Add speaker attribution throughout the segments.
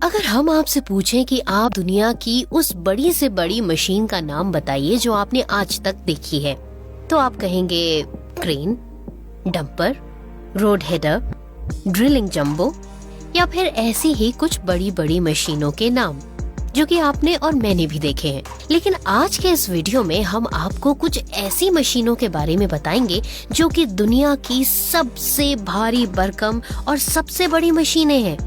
Speaker 1: अगर हम आपसे पूछें कि आप दुनिया की उस बड़ी से बड़ी मशीन का नाम बताइए जो आपने आज तक देखी है, तो आप कहेंगे crane, dumper, road header, drilling jumbo या फिर ऐसी ही कुछ बड़ी बड़ी मशीनों के नाम जो कि आपने और मैंने भी देखे हैं। लेकिन आज के इस वीडियो में हम आपको कुछ ऐसी मशीनों के बारे में बताएंगे जो कि दुनिया की सबसे भारी भरकम और सबसे बड़ी मशीनें हैं।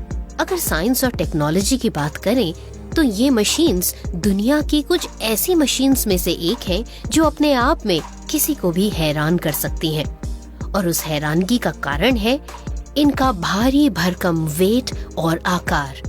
Speaker 1: अगर साइंस और टेक्नोलॉजी की बात करें तो ये मशीन्स दुनिया की कुछ ऐसी मशीन्स में से एक है जो अपने आप में किसी को भी हैरान कर सकती हैं। और उस हैरानगी का कारण है इनका भारी भरकम वेट और आकार।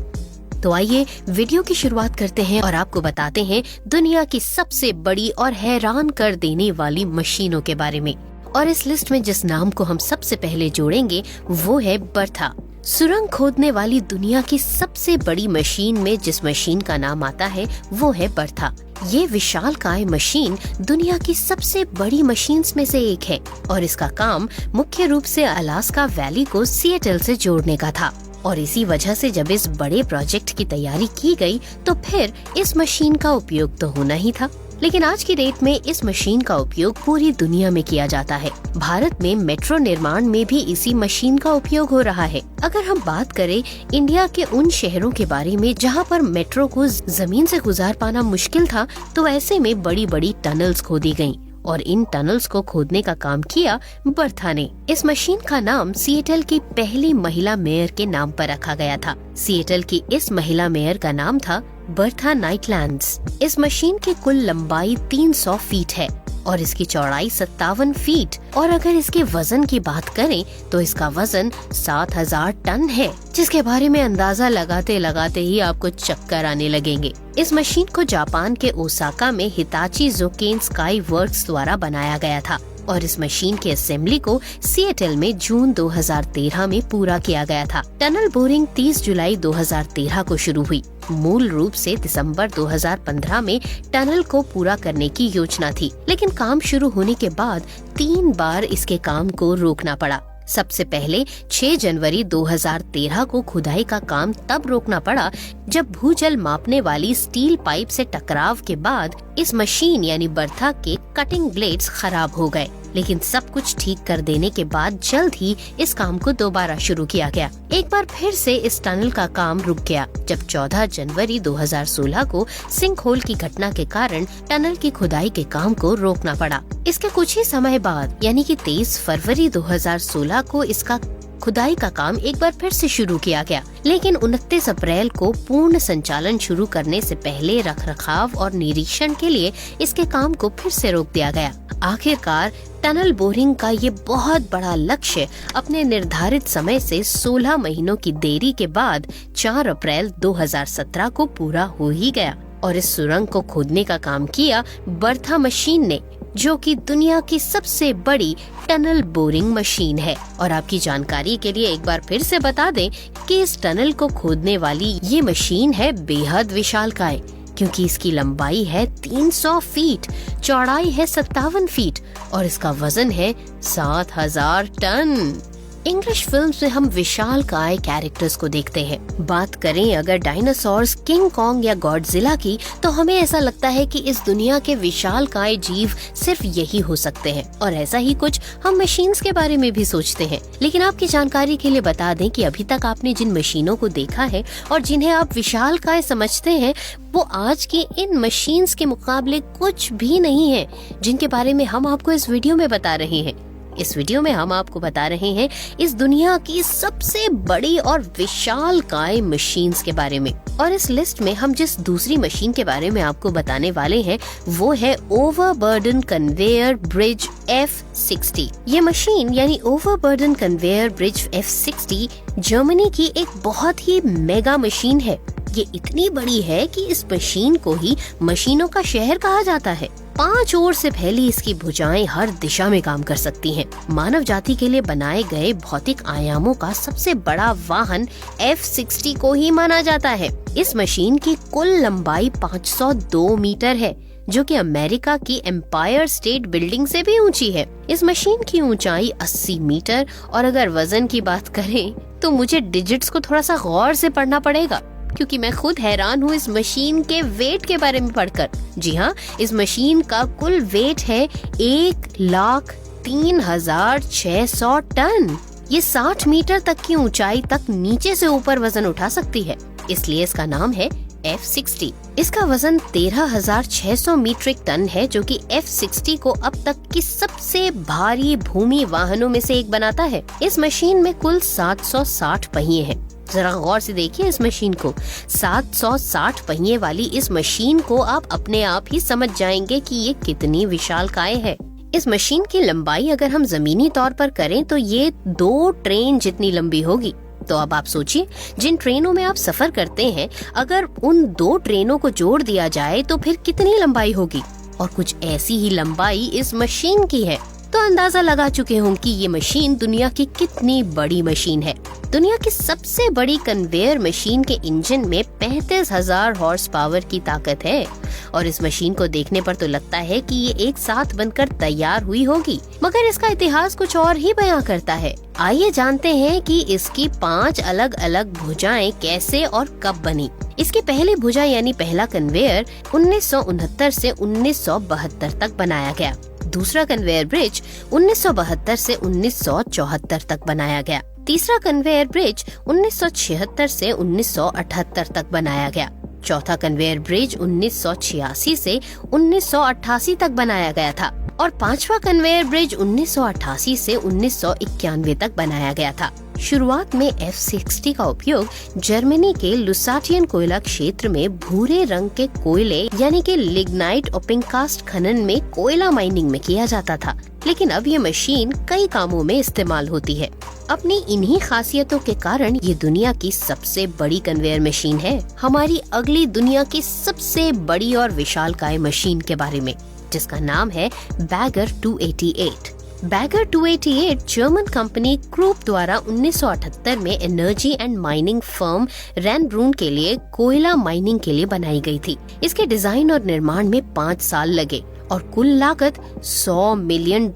Speaker 1: तो आइए वीडियो की शुरुआत करते हैं और आपको बताते हैं दुनिया की सबसे बड़ी और हैरान कर देने वाली मशीनों के बारे में। और इस लिस्ट में जिस नाम को हम सबसे पहले जोड़ेंगे वो है बर्था। सुरंग खोदने वाली दुनिया की सबसे बड़ी मशीन में जिस मशीन का नाम आता है वो है बर्था। ये विशालकाय मशीन दुनिया की सबसे बड़ी मशीन्स में से एक है और इसका काम मुख्य रूप से अलास्का वैली को सिएटल से जोड़ने का था। और इसी वजह से जब इस बड़े प्रोजेक्ट की तैयारी की गई तो फिर इस मशीन का उपयोग तो होना ही था। लेकिन आज की डेट में इस मशीन का उपयोग पूरी दुनिया में किया जाता है। भारत में मेट्रो निर्माण में भी इसी मशीन का उपयोग हो रहा है। अगर हम बात करें इंडिया के उन शहरों के बारे में जहां पर मेट्रो को जमीन से गुजार पाना मुश्किल था, तो ऐसे में बड़ी बड़ी टनल्स खोदी गयी और इन टनल्स को खोदने का काम किया बर्था ने। इस मशीन का नाम सिएटल की पहली महिला मेयर के नाम पर रखा गया था। सिएटल की इस महिला मेयर का नाम था बर्था नाइटलैंड्स। इस मशीन की कुल लंबाई 300 फीट है और इसकी चौड़ाई 57 फीट और अगर इसके वजन की बात करें तो इसका वजन 7000 टन है, जिसके बारे में अंदाजा लगाते लगाते ही आपको चक्कर आने लगेंगे। इस मशीन को जापान के ओसाका में हिताची जोकेन स्काई वर्क्स द्वारा बनाया गया था और इस मशीन की असेंबली को सिएटल में जून 2013 में पूरा किया गया था। टनल बोरिंग 30 जुलाई 2013 को शुरू हुई। मूल रूप से दिसंबर 2015 में टनल को पूरा करने की योजना थी, लेकिन काम शुरू होने के बाद 3 बार इसके काम को रोकना पड़ा। सबसे पहले 6 जनवरी 2013 को खुदाई का काम तब रोकना पड़ा जब भूजल मापने वाली स्टील पाइप से टकराव के बाद इस मशीन यानी बर्था के कटिंग ब्लेड्स खराब हो गए। लेकिन सब कुछ ठीक कर देने के बाद जल्द ही इस काम को दोबारा शुरू किया गया। एक बार फिर से इस टनल का काम रुक गया जब 14 जनवरी 2016 को सिंक होल की घटना के कारण टनल की खुदाई के काम को रोकना पड़ा। इसके कुछ ही समय बाद यानी कि 23 फरवरी 2016 को इसका खुदाई का काम एक बार फिर से शुरू किया गया, लेकिन 29 अप्रैल को पूर्ण संचालन शुरू करने से पहले रखरखाव और निरीक्षण के लिए इसके काम को फिर से रोक दिया गया। आखिरकार टनल बोरिंग का ये बहुत बड़ा लक्ष्य अपने निर्धारित समय से 16 महीनों की देरी के बाद 4 अप्रैल 2017 को पूरा हो ही गया और इस सुरंग को खोदने का काम किया बर्था मशीन ने, जो कि दुनिया की सबसे बड़ी टनल बोरिंग मशीन है। और आपकी जानकारी के लिए एक बार फिर से बता दें कि इस टनल को खोदने वाली ये मशीन है बेहद विशालकाय, क्योंकि इसकी लंबाई है 300 फीट, चौड़ाई है 57 फीट और इसका वजन है 7000 टन। इंग्लिश फिल्म्स में हम विशालकाय कैरेक्टर्स को देखते हैं। बात करें अगर डायनासोर्स, किंग कॉन्ग या गॉडजिला की, तो हमें ऐसा लगता है कि इस दुनिया के विशालकाय जीव सिर्फ यही हो सकते हैं और ऐसा ही कुछ हम मशीन्स के बारे में भी सोचते हैं। लेकिन आपकी जानकारी के लिए बता दें कि अभी तक आपने जिन मशीनों को देखा है और जिन्हें आप विशालकाय समझते हैं वो आज की इन मशीन्स के मुकाबले कुछ भी नहीं है, जिनके बारे में हम आपको इस वीडियो में बता रहे हैं। इस वीडियो में हम आपको बता रहे हैं इस दुनिया की सबसे बड़ी और विशालकाय मशीन्स के बारे में। और इस लिस्ट में हम जिस दूसरी मशीन के बारे में आपको बताने वाले हैं वो है ओवरबर्डन कन्वेयर ब्रिज F60। ये मशीन यानी overburden conveyor bridge F60 Germany की एक बहुत ही मेगा मशीन है। ये इतनी बड़ी है कि इस मशीन को ही मशीनों का शहर कहा जाता है। 5 ओर से फैली इसकी भुजाएं हर दिशा में काम कर सकती हैं। मानव जाति के लिए बनाए गए भौतिक आयामों का सबसे बड़ा वाहन F60 को ही माना जाता है। इस मशीन की कुल लंबाई 502 मीटर है, जो कि अमेरिका की एम्पायर स्टेट बिल्डिंग से भी ऊंची है। इस मशीन की ऊंचाई 80 मीटर और अगर वजन की बात करें तो मुझे डिजिट्स को थोड़ा सा गौर से पढ़ना पड़ेगा, क्योंकि मैं खुद हैरान हूँ इस मशीन के वेट के बारे में पढ़कर। जी हाँ, इस मशीन का कुल वेट है 1,03,600 टन। ये 60 मीटर तक की ऊंचाई तक नीचे से ऊपर वजन उठा सकती है, इसलिए इसका नाम है F60। इसका वजन 13,600 मीट्रिक टन है, जो कि F60 को अब तक की सबसे भारी भूमि वाहनों में से एक बनाता है। इस मशीन में कुल 760 पहिए हैं। जरा गौर से देखिए इस मशीन को। 760 पहिए वाली इस मशीन को आप अपने आप ही समझ जाएंगे कि ये कितनी विशालकाय है। इस मशीन की लंबाई अगर हम जमीनी तौर पर करें तो ये 2 ट्रेन जितनी लंबी होगी। तो अब आप सोचिए, जिन ट्रेनों में आप सफर करते हैं, अगर उन 2 ट्रेनों को जोड़ दिया जाए तो फिर कितनी लंबाई होगी। और कुछ ऐसी ही लंबाई इस मशीन की है। तो अंदाजा लगा चुके हों कि ये मशीन दुनिया की कितनी बड़ी मशीन है। दुनिया की सबसे बड़ी कन्वेयर मशीन के इंजन में 35,000 हॉर्स पावर की ताकत है। और इस मशीन को देखने पर तो लगता है कि ये एक साथ बनकर तैयार हुई होगी, मगर इसका इतिहास कुछ और ही बयां करता है। आइए जानते हैं कि इसकी 5 अलग अलग भुजाएं कैसे और कब बनी। इसकी पहली भुजा यानी पहला कन्वेयर 1969 से 1972 तक बनाया गया। दूसरा कन्वेयर ब्रिज 1972 से 1974 तक बनाया गया। तीसरा कन्वेयर ब्रिज 1976 से 1978 तक बनाया गया। चौथा कन्वेयर ब्रिज 1986 से 1988 तक बनाया गया था और पांचवा कन्वेयर ब्रिज 1988 से 1991 तक बनाया गया था। शुरुआत में F60 का उपयोग जर्मनी के लुसाटियन कोयला क्षेत्र में भूरे रंग के कोयले यानी कि लिग्नाइट और पिंककास्ट खनन में कोयला माइनिंग में किया जाता था, लेकिन अब ये मशीन कई कामों में इस्तेमाल होती है। अपनी इन्हीं खासियतों के कारण ये दुनिया की सबसे बड़ी कन्वेयर मशीन है। हमारी अगली दुनिया की सबसे बड़ी और विशालकाय मशीन के बारे में, जिसका नाम है Bagger 288। Bagger 288 German company Krupp द्वारा 1978 में energy and mining firm Rheinbraun के लिए कोयला माइनिंग के लिए बनाई गई थी। इसके डिजाइन और निर्माण में 5 साल लगे और कुल लागत $100 मिलियन।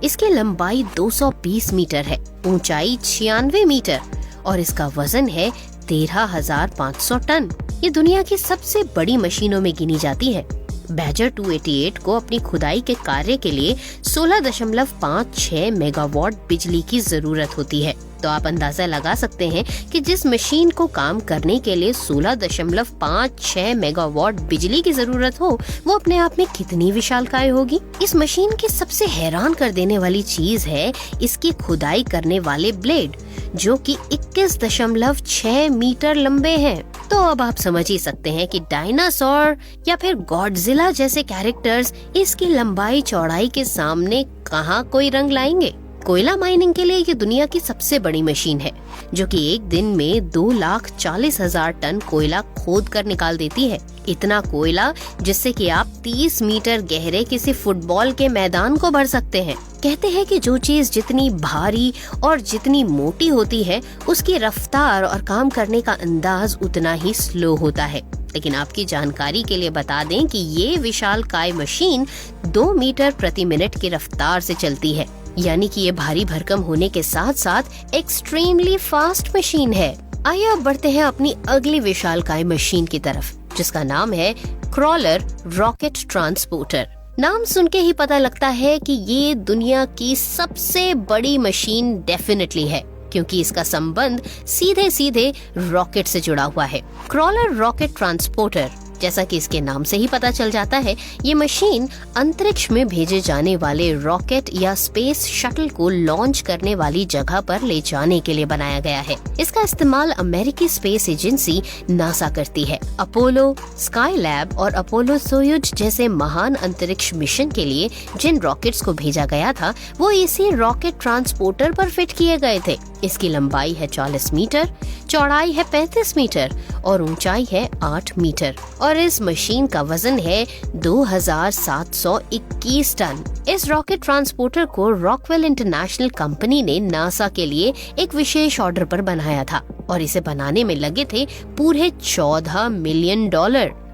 Speaker 1: इसकी लंबाई 220 मीटर है, ऊंचाई 96 मीटर और इसका वजन है 13,500 टन। ये दुनिया की सबसे बड़ी मशीनों में गिनी जाती है। बैगर 288 को अपनी खुदाई के कार्य के लिए 16.56 मेगावाट बिजली की जरूरत होती है। तो आप अंदाजा लगा सकते हैं कि जिस मशीन को काम करने के लिए 16.56 मेगावाट बिजली की जरूरत हो, वो अपने आप में कितनी विशालकाय होगी। इस मशीन की सबसे हैरान कर देने वाली चीज है इसकी खुदाई करने वाले ब्लेड, जो कि 21.6 मीटर लंबे हैं। तो अब आप समझ ही सकते हैं कि डायनासोर या फिर गॉडजिला जैसे कैरेक्टर्स इसकी लंबाई चौड़ाई के सामने कहाँ कोई रंग लाएंगे। कोयला माइनिंग के लिए ये दुनिया की सबसे बड़ी मशीन है, जो कि एक दिन में 2,40,000 टन कोयला खोद कर निकाल देती है। इतना कोयला जिससे कि आप 30 मीटर गहरे किसी फुटबॉल के मैदान को भर सकते हैं। कहते हैं कि जो चीज जितनी भारी और जितनी मोटी होती है, उसकी रफ्तार और काम करने का अंदाज उतना ही स्लो होता है। लेकिन आपकी जानकारी के लिए बता दें कि ये विशालकाय मशीन 2 मीटर प्रति मिनट की रफ्तार से चलती है, यानी कि ये भारी भरकम होने के साथ साथ एक्सट्रीमली फास्ट मशीन है। आइए अब बढ़ते हैं अपनी अगली विशालकाय मशीन की तरफ, जिसका नाम है क्रॉलर रॉकेट ट्रांसपोर्टर। नाम सुन के ही पता लगता है कि ये दुनिया की सबसे बड़ी मशीन डेफिनेटली है, क्योंकि इसका संबंध सीधे सीधे रॉकेट से जुड़ा हुआ है। क्रॉलर रॉकेट ट्रांसपोर्टर, जैसा कि इसके नाम से ही पता चल जाता है, ये मशीन अंतरिक्ष में भेजे जाने वाले रॉकेट या स्पेस शटल को लॉन्च करने वाली जगह पर ले जाने के लिए बनाया गया है। इसका इस्तेमाल अमेरिकी स्पेस एजेंसी नासा करती है। अपोलो, स्काईलैब और अपोलो सोयुज जैसे महान अंतरिक्ष मिशन के लिए जिन रॉकेट्स को भेजा गया था, वो इसी रॉकेट ट्रांसपोर्टर पर फिट किए गए थे। इसकी लंबाई है 40 मीटर, चौड़ाई है 35 मीटर और ऊंचाई है 8 मीटर और इस मशीन का वजन है 2,721 टन। इस रॉकेट ट्रांसपोर्टर को रॉकवेल इंटरनेशनल कंपनी ने नासा के लिए एक विशेष ऑर्डर पर बनाया था और इसे बनाने में लगे थे पूरे $14 मिलियन।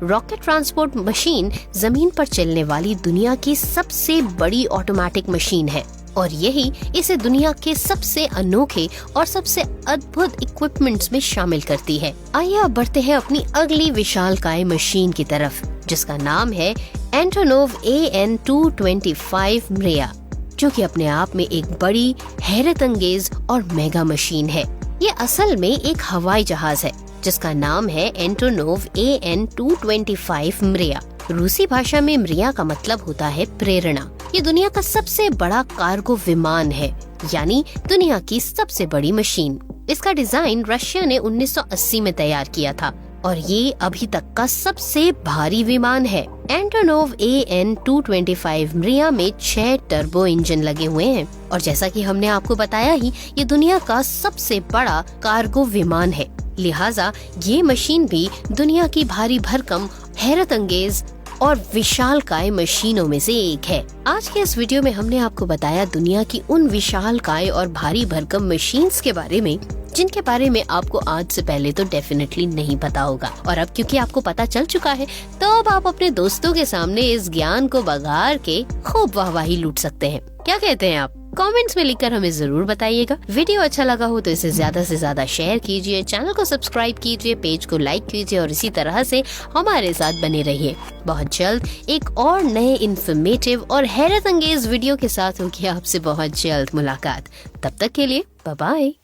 Speaker 1: रॉकेट ट्रांसपोर्ट मशीन जमीन पर चलने वाली दुनिया की सबसे बड़ी ऑटोमेटिक मशीन है। और यही इसे दुनिया के सबसे अनोखे और सबसे अद्भुत इक्विपमेंट्स में शामिल करती है। आइए अब बढ़ते हैं अपनी अगली विशालकाय मशीन की तरफ, जिसका नाम है एंटोनोव AN-225 MREA, जो कि अपने आप में एक बड़ी, हैरत अंगेज और मेगा मशीन है। ये असल में एक हवाई जहाज है जिसका नाम है एंटोनोव AN-225 MREA। रूसी भाषा में MREA का मतलब होता है प्रेरणा। ये दुनिया का सबसे बड़ा कार्गो विमान है, यानी दुनिया की सबसे बड़ी मशीन। इसका डिजाइन रशिया ने 1980 में तैयार किया था और ये अभी तक का सबसे भारी विमान है। एंटोनोव AN-225 MREA में 6 टर्बो इंजन लगे हुए हैं और जैसा कि हमने आपको बताया ही, ये दुनिया का सबसे बड़ा कार्गो विमान है। लिहाजा ये मशीन भी दुनिया की भारी भरकम, हैरत अंगेज और विशालकाय मशीनों में से एक है। आज के इस वीडियो में हमने आपको बताया दुनिया की उन विशालकाय और भारी भरकम मशीन्स के बारे में जिनके बारे में आपको आज से पहले तो डेफिनेटली नहीं पता होगा। और अब क्योंकि आपको पता चल चुका है, तो अब आप अपने दोस्तों के सामने इस ज्ञान को बघार के खूब वाहवाही लूट सकते हैं। क्या कहते हैं आप? कमेंट्स में लिखकर हमें जरूर बताइएगा। वीडियो अच्छा लगा हो तो इसे ज्यादा से ज्यादा शेयर कीजिए, चैनल को सब्सक्राइब कीजिए, पेज को लाइक कीजिए और इसी तरह से हमारे साथ बने रहिए। बहुत जल्द एक और नए इन्फॉर्मेटिव और हैरत अंगेज वीडियो के साथ होगी आपसे बहुत जल्द मुलाकात। तब तक के लिए बाय बाय।